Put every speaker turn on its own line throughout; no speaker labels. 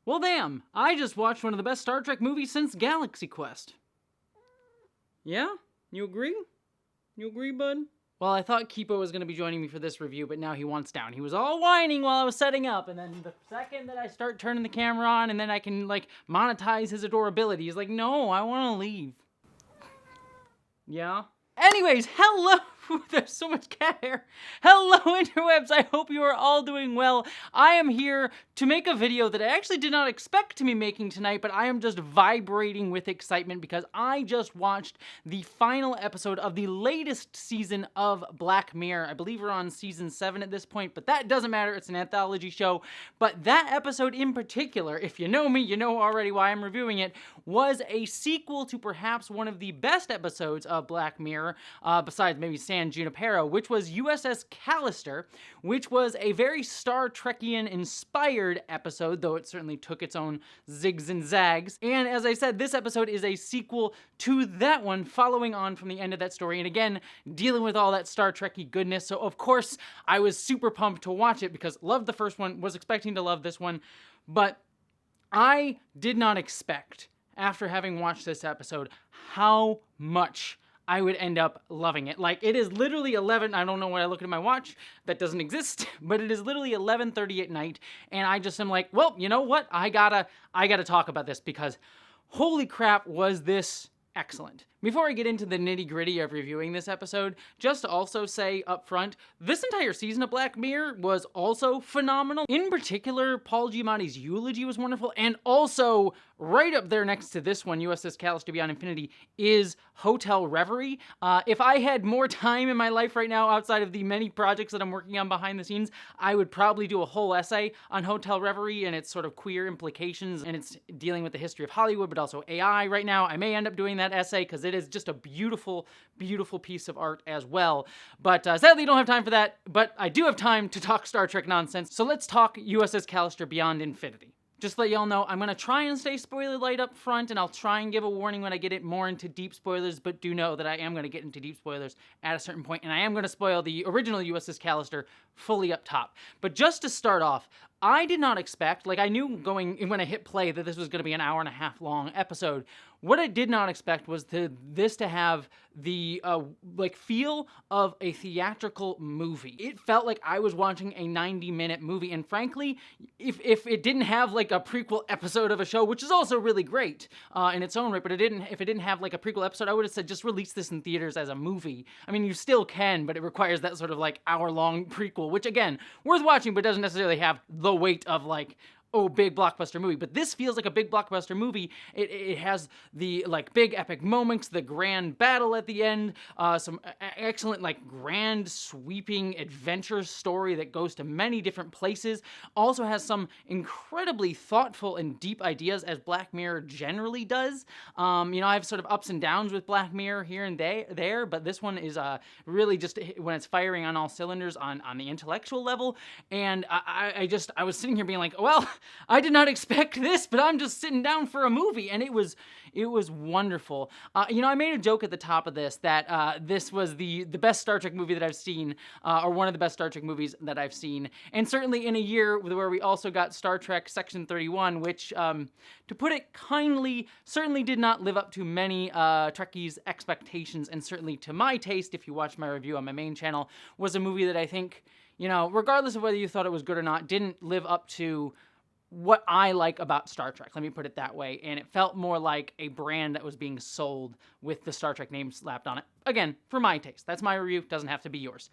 Well, damn, I just watched one of the best Star Trek movies since Galaxy Quest. Yeah? You agree? You agree, bud? Well, I thought Kipo was going to be joining me for this review, but now he wants down. He was all whining while I was setting up, and then the second that I start turning the camera on and then I can, monetize his adorability, he's like, no, I want to leave. Yeah? Anyways, hello! There's so much cat hair. Hello, interwebs! I hope you are all doing well. I am here to make a video that I actually did not expect to be making tonight, but I am just vibrating with excitement because I just watched the final episode of the latest season of Black Mirror. I believe we're on season 7 at this point, but that doesn't matter. It's an anthology show. But that episode in particular, if you know me, you know already why I'm reviewing it, was a sequel to perhaps one of the best episodes of Black Mirror, besides maybe San Junipero, which was USS Callister, which was a very Star Trekian-inspired episode, though it certainly took its own zigs and zags. And as I said, this episode is a sequel to that one, following on from the end of that story, and again, dealing with all that Star Trek-y goodness. So of course, I was super pumped to watch it because loved the first one, was expecting to love this one, but I did not expect, after having watched this episode, how much I would end up loving it. Like, it is literally 11, I don't know when I look at my watch, that doesn't exist, but it is literally 11:30 at night, and I just am like, well, you know what, I gotta talk about this because holy crap, was this excellent. Before I get into the nitty-gritty of reviewing this episode, just to also say up front, this entire season of Black Mirror was also phenomenal. In particular, Paul Giamatti's eulogy was wonderful, and also right up there next to this one, USS Callister Beyond Infinity, is Hotel Reverie. If I had more time in my life right now outside of the many projects that I'm working on behind the scenes, I would probably do a whole essay on Hotel Reverie and its sort of queer implications, and it's dealing with the history of Hollywood, but also AI right now. I may end up doing that essay because it is just a beautiful, beautiful piece of art as well. But sadly, don't have time for that, but I do have time to talk Star Trek nonsense, so let's talk USS Callister Beyond Infinity. Just to let y'all know, I'm going to try and stay spoiler light up front, and I'll try and give a warning when I get it more into deep spoilers, but do know that I am going to get into deep spoilers at a certain point, and I am going to spoil the original USS Callister fully up top. But just to start off, I did not expect, I knew when I hit play that this was going to be an hour-and-a-half long episode. What I did not expect was this to have the, feel of a theatrical movie. It felt like I was watching a 90-minute movie, and frankly, if it didn't have, a prequel episode of a show, which is also really great in its own right, but if it didn't have, a prequel episode, I would have said just release this in theaters as a movie. I mean, you still can, but it requires that sort of, hour-long prequel, which, again, worth watching, but doesn't necessarily have the weight of, big blockbuster movie. But this feels like a big blockbuster movie. It has the, big epic moments, the grand battle at the end, some excellent, grand sweeping adventure story that goes to many different places. Also has some incredibly thoughtful and deep ideas, as Black Mirror generally does. I have sort of ups and downs with Black Mirror here and there, but this one is really just when it's firing on all cylinders on the intellectual level. And I was sitting here being like, well, I did not expect this, but I'm just sitting down for a movie, and it was wonderful. I made a joke at the top of this that this was the best Star Trek movie that I've seen, or one of the best Star Trek movies that I've seen, and certainly in a year where we also got Star Trek Section 31, which, to put it kindly, certainly did not live up to many Trekkies' expectations, and certainly to my taste, if you watch my review on my main channel, was a movie that I think, regardless of whether you thought it was good or not, didn't live up to what I like about Star Trek, let me put it that way, and it felt more like a brand that was being sold with the Star Trek name slapped on it. Again, for my taste. That's my review, doesn't have to be yours.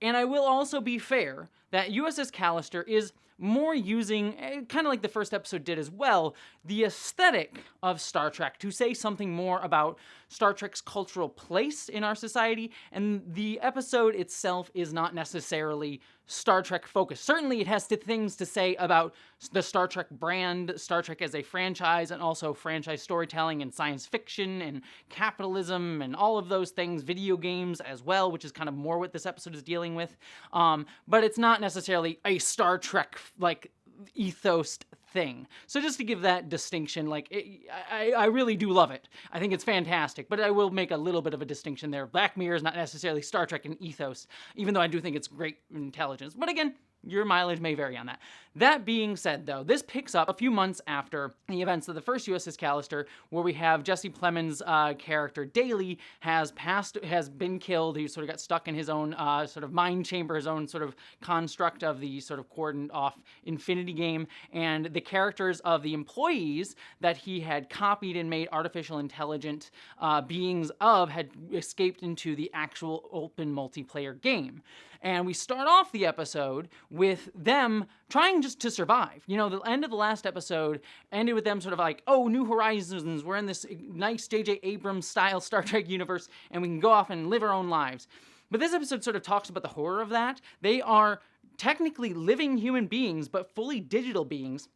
And I will also be fair that USS Callister is more using, kind of like the first episode did as well, the aesthetic of Star Trek to say something more about Star Trek's cultural place in our society, and the episode itself is not necessarily Star Trek focused. Certainly it has things to say about the Star Trek brand, Star Trek as a franchise, and also franchise storytelling and science fiction and capitalism and all of those things, video games as well, which is kind of more what this episode is dealing with. But it's not necessarily a Star Trek, ethos thing. So just to give that distinction, I really do love it. I think it's fantastic, but I will make a little bit of a distinction there. Black Mirror is not necessarily Star Trek in ethos, even though I do think it's great intelligence. But again, Your mileage may vary on that. That being said, though, this picks up a few months after the events of the first USS Callister, where we have Jesse Plemons' character Daly has been killed. He sort of got stuck in his own sort of mind chamber, his own sort of construct of the sort of cordoned off infinity game, and the characters of the employees that he had copied and made artificial intelligent beings of had escaped into the actual open multiplayer game. And we start off the episode with them trying just to survive. You know, the end of the last episode ended with them sort of like, oh, New Horizons, we're in this nice J.J. Abrams style Star Trek universe, and we can go off and live our own lives. But this episode sort of talks about the horror of that. They are technically living human beings, but fully digital beings.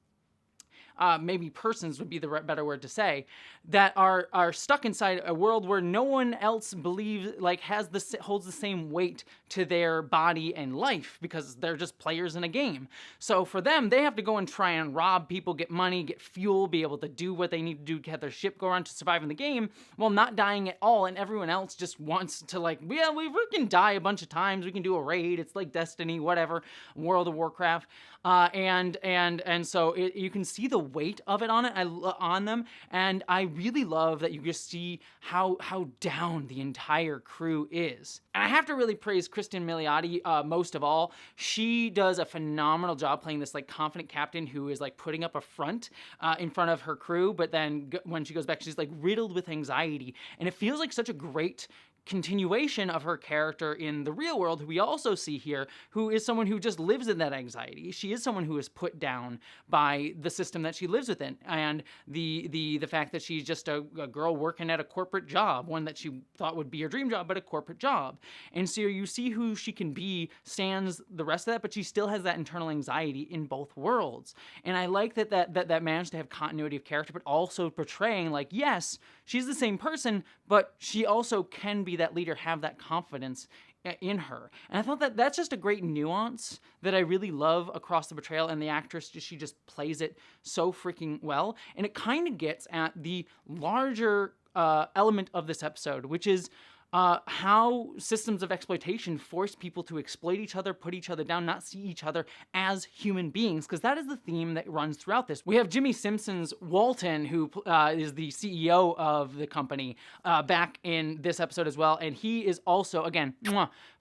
Maybe persons would be the better word to say, that are stuck inside a world where no one else believes, like, holds the same weight to their body and life, because they're just players in a game. So for them, they have to go and try and rob people, get money, get fuel, be able to do what they need to do to have their ship go around to survive in the game, while not dying at all, and everyone else just wants to, like, yeah, we can die a bunch of times, we can do a raid, it's like Destiny, whatever, World of Warcraft, and so you can see the weight of it on them, and I really love that you just see how down the entire crew is. And I have to really praise Kristen Milioti most of all. She does a phenomenal job playing this like confident captain who is like putting up a front in front of her crew, but then when she goes back, she's like riddled with anxiety, and it feels like such a great continuation of her character in the real world, who we also see here, who is someone who just lives in that anxiety. She is someone who is put down by the system that she lives within, and the fact that she's just a girl working at a corporate job, one that she thought would be her dream job, but a corporate job. And so you see who she can be sans the rest of that, but she still has that internal anxiety in both worlds. And I like that managed to have continuity of character, but also portraying like, yes, she's the same person, but she also can be that leader, have that confidence in her. And I thought that's just a great nuance that I really love across the portrayal, and the actress, she just plays it so freaking well. And it kind of gets at the larger element of this episode, which is how systems of exploitation force people to exploit each other, put each other down, not see each other as human beings, because that is the theme that runs throughout this. We have Jimmy Simpson's Walton, who is the CEO of the company, back in this episode as well, and he is also, again,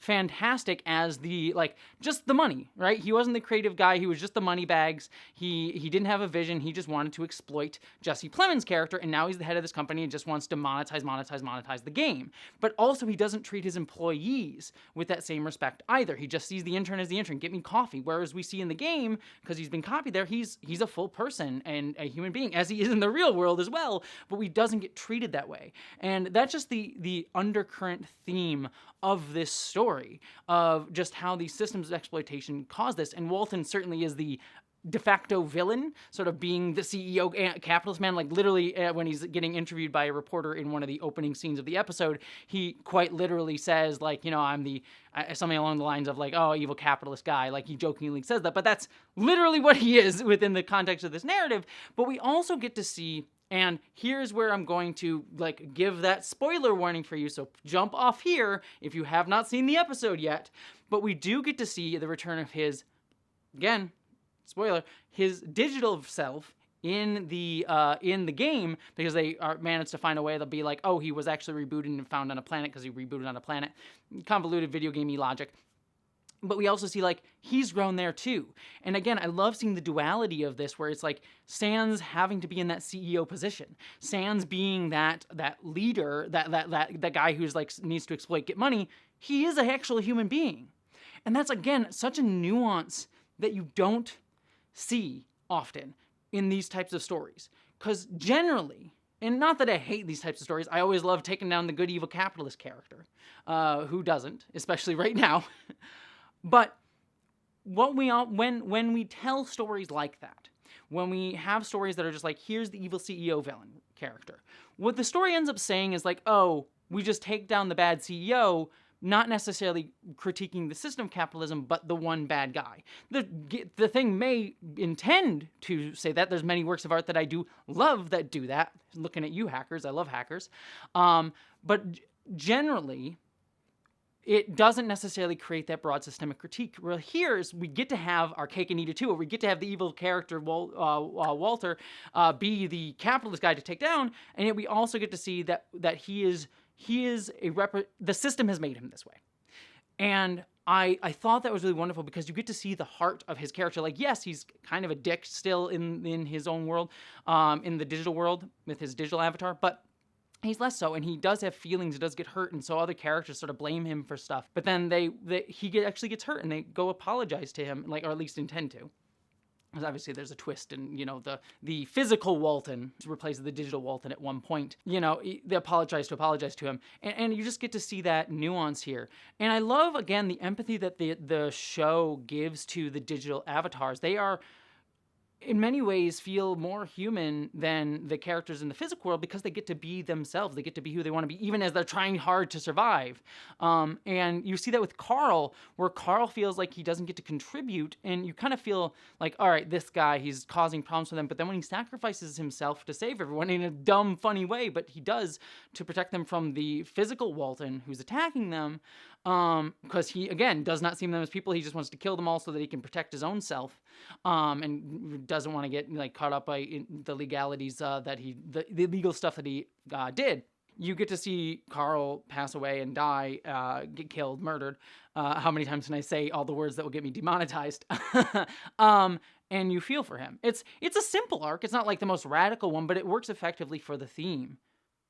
fantastic as the, like, just the money, right? He wasn't the creative guy, he was just the money bags. He didn't have a vision, he just wanted to exploit Jesse Plemons' character, and now he's the head of this company and just wants to monetize the game. But also, he doesn't treat his employees with that same respect either. He just sees the intern as the intern, get me coffee. Whereas we see in the game, because he's been copied there, he's a full person and a human being, as he is in the real world as well, but he doesn't get treated that way. And that's just the undercurrent theme of this story, of just how these systems of exploitation cause this. And Walton certainly is the de facto villain, sort of being the CEO capitalist man. Like literally when he's getting interviewed by a reporter in one of the opening scenes of the episode, he quite literally says, like, you know, I'm the something along the lines of like, oh, evil capitalist guy. Like he jokingly says that, but that's literally what he is within the context of this narrative. But we also get to see, and here's where I'm going to like give that spoiler warning for you, so jump off here if you have not seen the episode yet. But we do get to see the return of his, again, spoiler, his digital self in the game, because they managed to find a way to be like, oh, he was actually rebooted and found on a planet because he rebooted on a planet. Convoluted video gamey logic. But we also see, like, he's grown there too. And again, I love seeing the duality of this, where it's like Sans having to be in that CEO position, Sans being that leader, that guy who's like needs to exploit, get money. He is an actual human being, and that's again such a nuance that you don't see often in these types of stories. Because generally, and not that I hate these types of stories, I always love taking down the good evil capitalist character. Who doesn't, especially right now. But what when we tell stories like that, when we have stories that are just like, here's the evil CEO villain character, what the story ends up saying is like, oh, we just take down the bad CEO, not necessarily critiquing the system of capitalism, but the one bad guy. The thing may intend to say that. There's many works of art that I do love that do that. Looking at you, hackers. I love hackers. But generally, it doesn't necessarily create that broad systemic critique. Well, here's we get to have our cake and eat it too, or we get to have the evil character Walter be the capitalist guy to take down, and yet we also get to see that he is the system has made him this way. And I thought that was really wonderful because you get to see the heart of his character. Like, yes, he's kind of a dick still in his own world, in the digital world with his digital avatar, but he's less so, and he does have feelings, he does get hurt, and so other characters sort of blame him for stuff. But then he actually gets hurt, and they go apologize to him, like, or at least intend to. Because obviously there's a twist, and, you know, the physical Walton replaces the digital Walton at one point. You know, they apologize to him. And you just get to see that nuance here. And I love, again, the empathy that the show gives to the digital avatars. They are, in many ways, feel more human than the characters in the physical world because they get to be themselves. They get to be who they want to be, even as they're trying hard to survive. And you see that with Carl, where Carl feels like he doesn't get to contribute, and you kind of feel like, all right, this guy, he's causing problems for them, but then when he sacrifices himself to save everyone in a dumb, funny way, but he does to protect them from the physical Walton who's attacking them, because he, again, does not see them as people. He just wants to kill them all so that he can protect his own self, and doesn't want to get, like, caught up by the legalities the illegal stuff that he did. You get to see Carl pass away and die, get killed, murdered. How many times can I say all the words that will get me demonetized? And you feel for him. It's a simple arc. It's not like the most radical one, but it works effectively for the theme.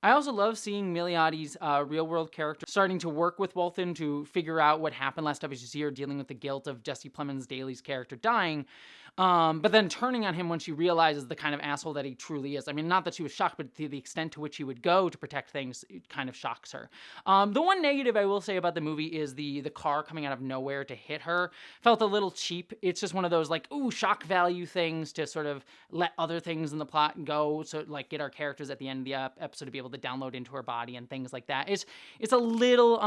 I also love seeing Miliotti's real-world character starting to work with Walton to figure out what happened last episode. You see her dealing with the guilt of Jessie Plemons Daly's character dying, but then turning on him when she realizes the kind of asshole that he truly is. I mean, not that she was shocked, but to the extent to which he would go to protect things, it kind of shocks her. The one negative I will say about the movie is the car coming out of nowhere to hit her. Felt a little cheap. It's just one of those, like, ooh, shock value things to sort of let other things in the plot go, so, like, get our characters at the end of the episode to be able to download into her body and things like that. It's a little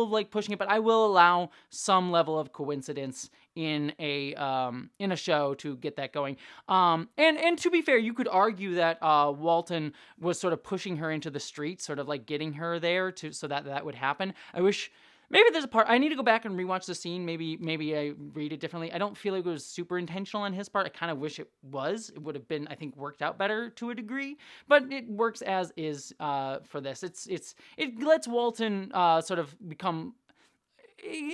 like pushing it, but I will allow some level of coincidence in a show to get that going. And to be fair, you could argue that Walton was sort of pushing her into the street, sort of like getting her there so that would happen. I wish. Maybe there's a part, I need to go back and rewatch the scene. Maybe I read it differently. I don't feel like it was super intentional on his part. I kind of wish it was. It would have been, I think, worked out better to a degree. But it works as is for this. It lets Walton sort of become...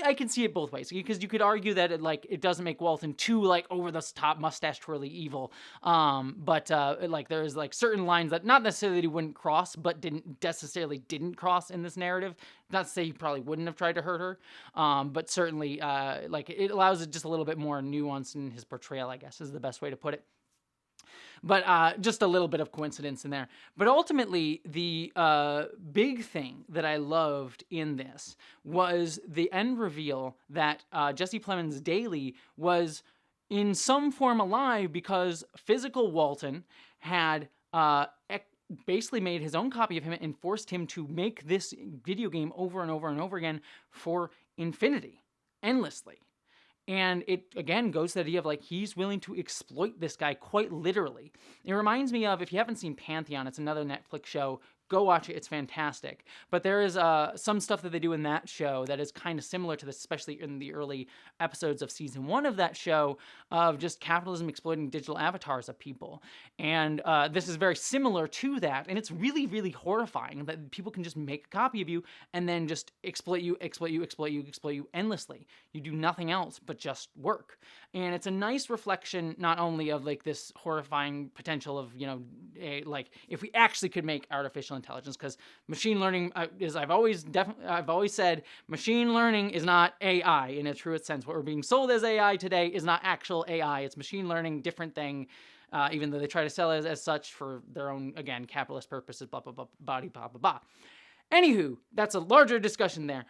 I can see it both ways, because you could argue that it doesn't make Walton too, like, over the top mustache twirly evil, but there's, like, certain lines that not necessarily he wouldn't cross, but didn't cross in this narrative. Not to say he probably wouldn't have tried to hurt her, but certainly it allows it just a little bit more nuance in his portrayal, I guess is the best way to put it. But just a little bit of coincidence in there. But ultimately, the big thing that I loved in this was the end reveal that Jessie Plemons Daly was in some form alive because physical Walton had basically made his own copy of him and forced him to make this video game over and over and over again for infinity, endlessly. And it, again, goes to the idea of, like, he's willing to exploit this guy quite literally. It reminds me of, if you haven't seen Pantheon, it's another Netflix show, go watch it, it's fantastic. But there is some stuff that they do in that show that is kind of similar to this, especially in the early episodes of season 1 of that show, of just capitalism exploiting digital avatars of people. And this is very similar to that, and it's really, really horrifying that people can just make a copy of you and then just exploit you endlessly. You do nothing else but just work. And it's a nice reflection not only of, like, this horrifying potential of, you know, if we actually could make artificial intelligence, because machine learning is, I've always said, machine learning is not AI in its truest sense. What we're being sold as AI today is not actual AI. It's machine learning, different thing, even though they try to sell it as such for their own, again, capitalist purposes, blah, blah, blah, blah, blah, blah, blah. Anywho, that's a larger discussion there.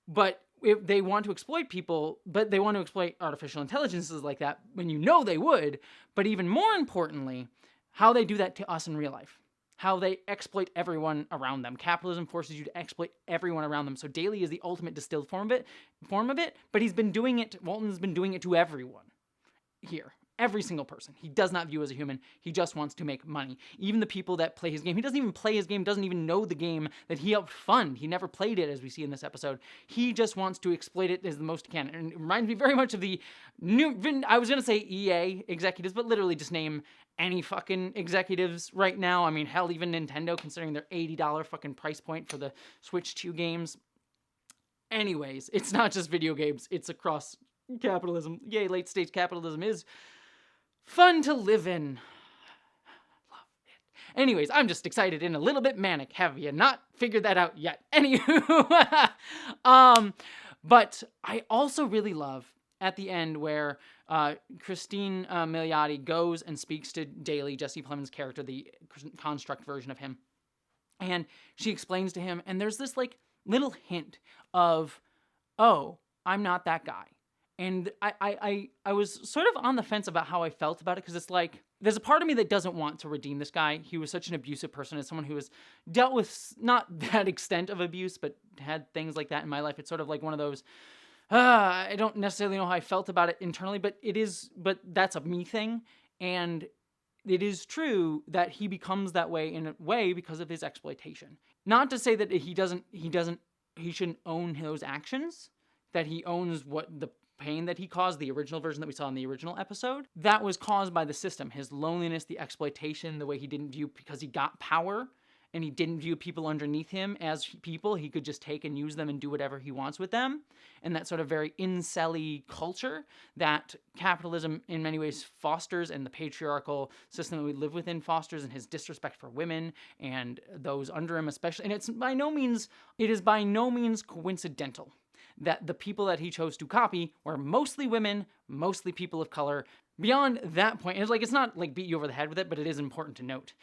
But if they want to exploit people, but they want to exploit artificial intelligences like that, when you know they would, but even more importantly, how they do that to us in real life. How they exploit everyone around them. Capitalism forces you to exploit everyone around them. So Daly is the ultimate distilled form of it, but Walton's been doing it to everyone here. Every single person. He does not view as a human. He just wants to make money. Even the people that play his game. He doesn't even play his game, doesn't even know the game that he helped fund. He never played it, as we see in this episode. He just wants to exploit it as the most he can. And it reminds me very much of the new, I was going to say EA executives, but literally just name any fucking executives right now. I mean, hell, even Nintendo, considering their $80 fucking price point for the Switch 2 games. Anyways, it's not just video games. It's across capitalism. Yay, late stage capitalism is fun to live in. Love it. Anyways, I'm just excited and a little bit manic. Have you not figured that out yet? Anywho. But I also really love at the end where Christine Milioti goes and speaks to Daly, Jesse Plemons' character, the construct version of him. And she explains to him, and there's this like little hint of, oh, I'm not that guy. And I was sort of on the fence about how I felt about it, because it's like, there's a part of me that doesn't want to redeem this guy. He was such an abusive person, as someone who has dealt with not that extent of abuse, but had things like that in my life. It's sort of like one of those, I don't necessarily know how I felt about it internally, but that's a me thing. And it is true that he becomes that way in a way because of his exploitation. Not to say that he shouldn't own those actions, that he owns what the pain that he caused, the original version that we saw in the original episode, that was caused by the system. His loneliness, the exploitation, the way he didn't view, because he got power and he didn't view people underneath him as people. He could just take and use them and do whatever he wants with them. And that sort of very incel-y culture that capitalism in many ways fosters, and the patriarchal system that we live within fosters, and his disrespect for women and those under him especially. And it is by no means coincidental that the people that he chose to copy were mostly women, mostly people of color. Beyond that point, it's not like beat you over the head with it, but it is important to note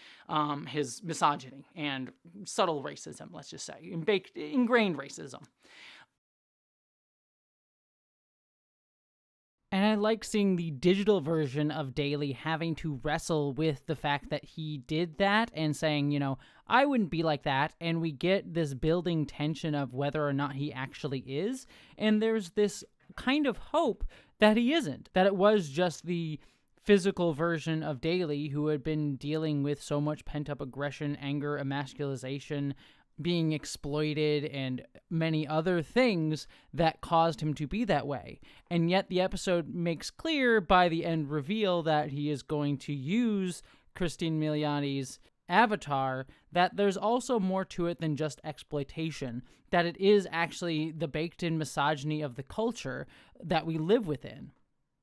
his misogyny and subtle racism, let's just say, ingrained racism. And I like seeing the digital version of Daly having to wrestle with the fact that he did that and saying, I wouldn't be like that. And we get this building tension of whether or not he actually is. And there's this kind of hope that he isn't, that it was just the physical version of Daly who had been dealing with so much pent-up aggression, anger, emasculation, being exploited, and many other things that caused him to be that way. And yet the episode makes clear by the end reveal that he is going to use Christine Milioti's avatar, that there's also more to it than just exploitation, that it is actually the baked-in misogyny of the culture that we live within,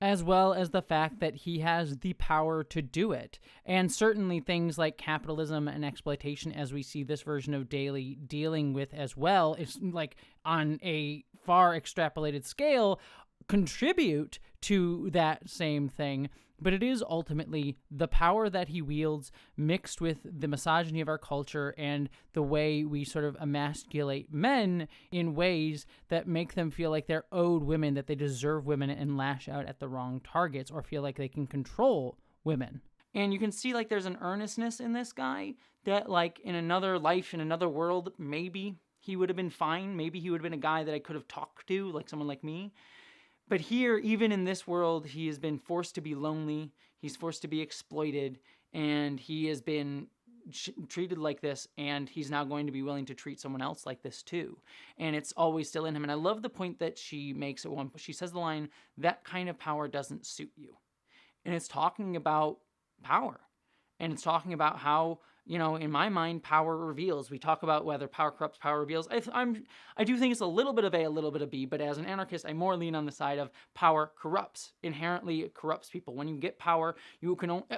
as well as the fact that he has the power to do it. And certainly things like capitalism and exploitation, as we see this version of Daly dealing with as well, is like on a far extrapolated scale, contribute to that same thing. But it is ultimately the power that he wields mixed with the misogyny of our culture and the way we sort of emasculate men in ways that make them feel like they're owed women, that they deserve women, and lash out at the wrong targets or feel like they can control women. And you can see like there's an earnestness in this guy that like in another life, in another world, maybe he would have been fine. Maybe he would have been a guy that I could have talked to, like someone like me. But here, even in this world, he has been forced to be lonely, he's forced to be exploited, and he has been treated like this, and he's now going to be willing to treat someone else like this too. And it's always still in him. And I love the point that she makes at one point. She says the line, "That kind of power doesn't suit you." And it's talking about power. And it's talking about how, in my mind, power reveals. We talk about whether power corrupts, power reveals. I do think it's a little bit of A, a little bit of B, but as an anarchist, I more lean on the side of power corrupts. Inherently, it corrupts people. When you get power,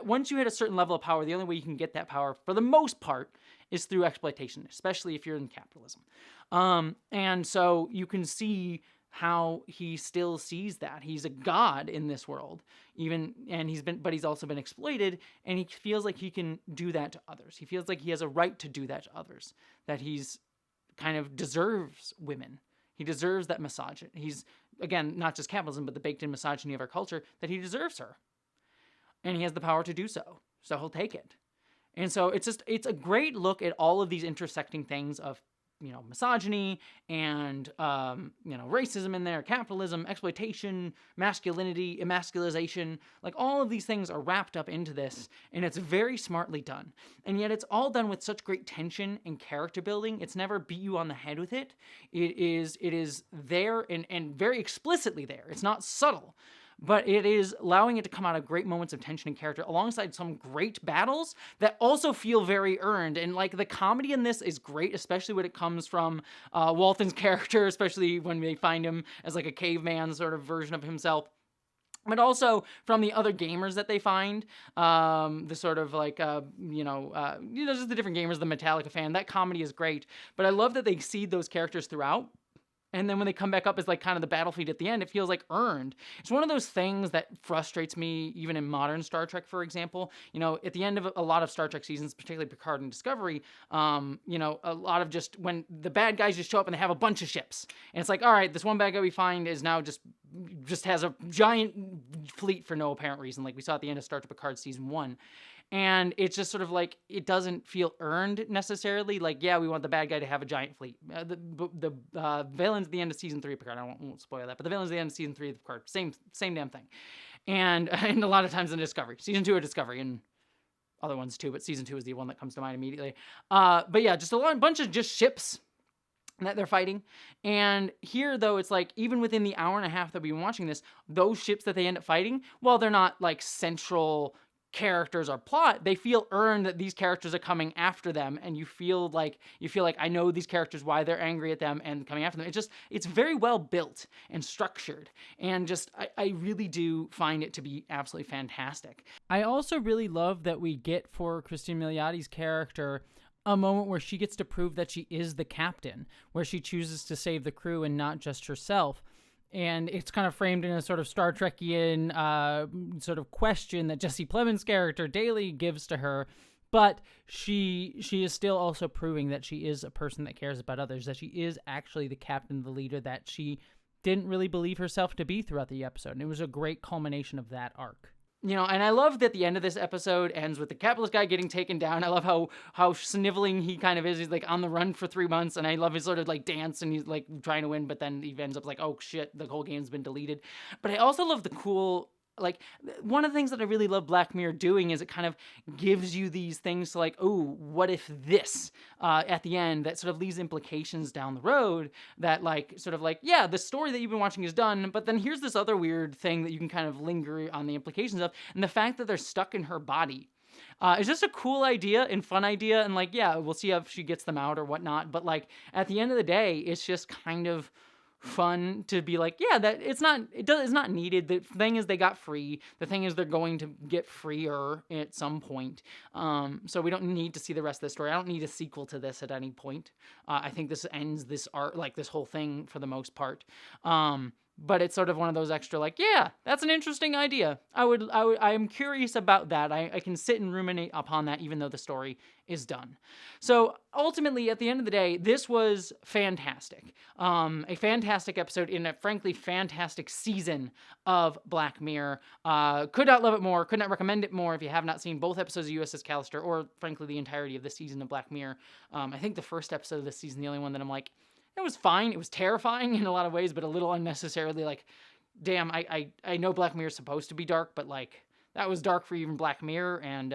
once you hit a certain level of power, the only way you can get that power, for the most part, is through exploitation, especially if you're in capitalism. And so you can see how he still sees that he's a god in this world, but he's also been exploited, and he feels like he can do that to others. He feels like he has a right to do that to others, that he's kind of deserves women. He deserves that misogyny. He's, again, not just capitalism, but the baked-in misogyny of our culture, that he deserves her. And he has the power to do so. So he'll take it. And so it's a great look at all of these intersecting things of misogyny and, racism in there, capitalism, exploitation, masculinity, emasculization. Like, all of these things are wrapped up into this, and it's very smartly done. And yet it's all done with such great tension and character building. It's never beat you on the head with it. It is there and very explicitly there. It's not subtle. But it is allowing it to come out of great moments of tension and character alongside some great battles that also feel very earned. And like, the comedy in this is great, especially when it comes from Walton's character, especially when they find him as like a caveman sort of version of himself. But also from the other gamers that they find, the sort of like, just the different gamers, the Metallica fan. That comedy is great. But I love that they seed those characters throughout. And then when they come back up as like kind of the battlefield at the end, it feels like earned. It's one of those things that frustrates me even in modern Star Trek, for example. At the end of a lot of Star Trek seasons, particularly Picard and Discovery, a lot of just when the bad guys just show up and they have a bunch of ships. And it's like, all right, this one bad guy we find is now just has a giant fleet for no apparent reason, like we saw at the end of Star Trek Picard season 1. And it's just sort of like, it doesn't feel earned necessarily. Like, yeah, we want the bad guy to have a giant fleet. The villains at the end of season 3 of Picard, I won't spoil that, but the villains at the end of season 3 of Picard, same damn thing. And a lot of times in Discovery, season 2 of Discovery, and other ones too, but season 2 is the one that comes to mind immediately. But yeah, just a bunch of just ships that they're fighting. And here, though, it's like, even within the hour and a half that we've been watching this, those ships that they end up fighting, while they're not like central characters or plot, they feel earned that these characters are coming after them, and you feel like I know these characters, why they're angry at them and coming after them. It's very well built and structured, and just I really do find it to be absolutely fantastic. I also really love that we get for Christine Miliotti's character a moment where she gets to prove that she is the captain, where she chooses to save the crew and not just herself. And it's kind of framed in a sort of Star Trekian sort of question that Jesse Plemons' character Daly gives to her. But she is still also proving that she is a person that cares about others, that she is actually the captain, the leader that she didn't really believe herself to be throughout the episode. And it was a great culmination of that arc. And I love that the end of this episode ends with the capitalist guy getting taken down. I love how sniveling he kind of is. He's like on the run for 3 months, and I love his sort of like dance, and he's like trying to win, but then he ends up like, oh shit, the whole game's been deleted. But I also love the cool, like, one of the things that I really love Black Mirror doing is it kind of gives you these things to like, oh, what if this, at the end, that sort of leaves implications down the road that like, sort of like, yeah, the story that you've been watching is done, but then here's this other weird thing that you can kind of linger on the implications of, and the fact that they're stuck in her body. It's just a cool idea and fun idea, and like, yeah, we'll see if she gets them out or whatnot, but like, at the end of the day, it's just kind of fun to be like, yeah, that it's not needed. The thing is, they got free. The thing is, they're going to get freer at some point. So we don't need to see the rest of the story. I don't need a sequel to this at any point. I think this ends this art, like this whole thing for the most part. But it's sort of one of those extra like, yeah, that's an interesting idea. I'm curious about that. I can sit and ruminate upon that even though the story is done. So ultimately, at the end of the day, this was fantastic. A fantastic episode in a frankly fantastic season of Black Mirror. Could not love it more. Could not recommend it more if you have not seen both episodes of USS Callister or frankly the entirety of this season of Black Mirror. I think the first episode of this season, the only one that I'm like, it was fine. It was terrifying in a lot of ways, but a little unnecessarily like, damn, I know Black Mirror is supposed to be dark, but like, that was dark for even Black Mirror, and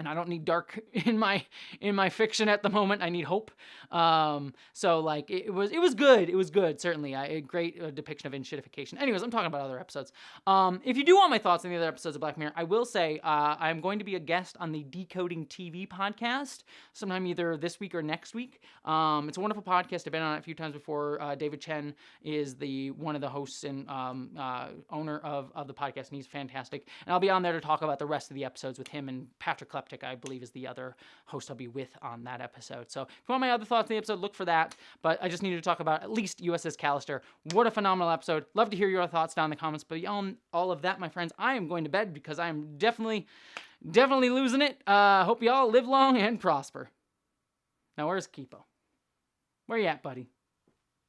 I don't need dark in my fiction at the moment. I need hope. So like it was good. It was good, certainly. A great depiction of enshittification. Anyways, I'm talking about other episodes. If you do want my thoughts on the other episodes of Black Mirror, I will say I'm going to be a guest on the Decoding TV podcast sometime either this week or next week. It's a wonderful podcast. I've been on it a few times before. David Chen is one of the hosts and owner of the podcast, and he's fantastic. And I'll be on there to talk about the rest of the episodes with him and Patrick Kleptic, I believe, is the other host I'll be with on that episode. So if you want my other thoughts on the episode, look for that. But I just needed to talk about at least USS Callister. What a phenomenal episode. Love to hear your thoughts down in the comments. But beyond all of that, my friends, I am going to bed because I am definitely losing it. Hope you all live long and prosper. Now, where's Kipo? Where you at, buddy?